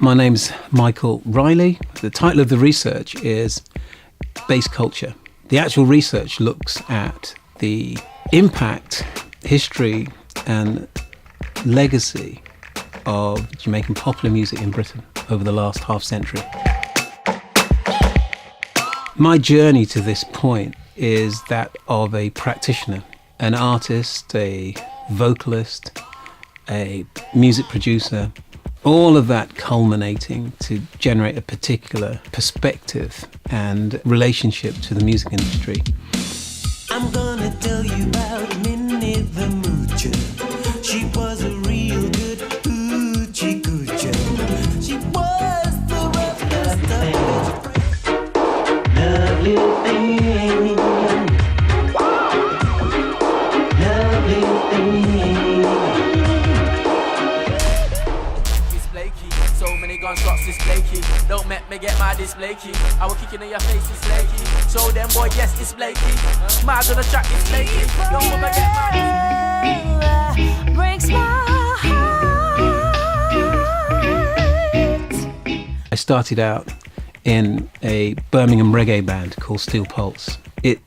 My name's Mykaell Riley. The title of the research is Bass Culture. The actual research looks at the impact, history and legacy of Jamaican popular music in Britain over the last half century. My journey to this point is that of a practitioner, an artist, a vocalist, a music producer, all of that culminating to generate a particular perspective and relationship to the music industry. I'm gonna tell you about Minnie the Moocher. She was a real good hoochie coocher. She was the roughest of lovely thing. Lovely thing. It's Blakey. So many gunshots, it's Blakey. Don't make me get mad, it's Blakey. I will kick in your face, it's Blakey. Show them boy, yes, it's Blakey. Mad on the track, it's Blakey. Don't wanna get mad. Breaks my heart. I started out in a Birmingham reggae band called Steel Pulse. It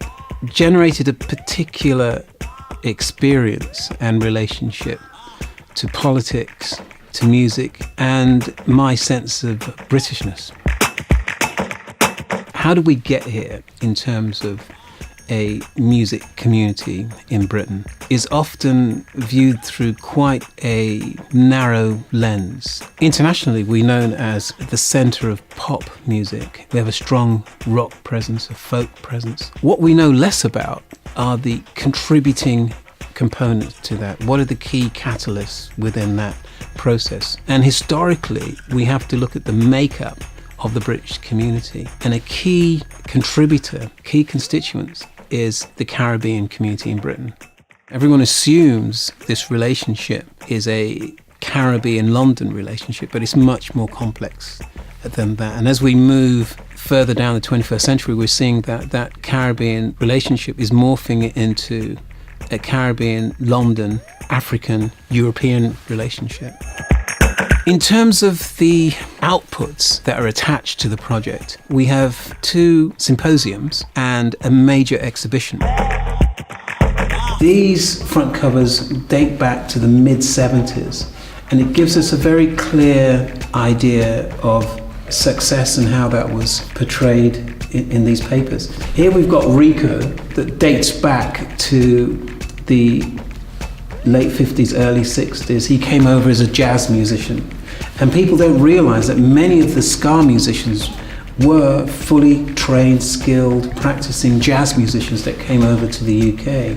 generated a particular experience and relationship to politics, to music, and my sense of Britishness. How did we get here in terms of a music community in Britain is often viewed through quite a narrow lens. Internationally, we're known as the centre of pop music. We have a strong rock presence, a folk presence. What we know less about are the contributing components to that. What are the key catalysts within that process? And historically, we have to look at the makeup of the British community. And a key contributor, key constituents, is the Caribbean community in Britain. Everyone assumes this relationship is a Caribbean-London relationship, but it's much more complex than that. And as we move further down the 21st century, we're seeing that that Caribbean relationship is morphing into a Caribbean, London, African, European relationship. In terms of the outputs that are attached to the project, we have 2 symposiums and a major exhibition. These front covers date back to the mid-70s, and it gives us a very clear idea of success and how that was portrayed in these papers. Here we've got Rico that dates back to the late 50s, early 60s. He came over as a jazz musician. And people don't realise that many of the ska musicians were fully trained, skilled, practicing jazz musicians that came over to the UK.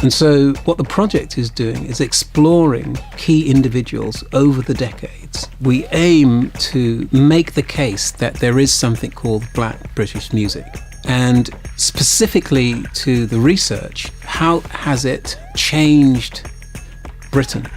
And so what the project is doing is exploring key individuals over the decades. We aim to make the case that there is something called Black British music. And specifically to the research, how has it changed Britain?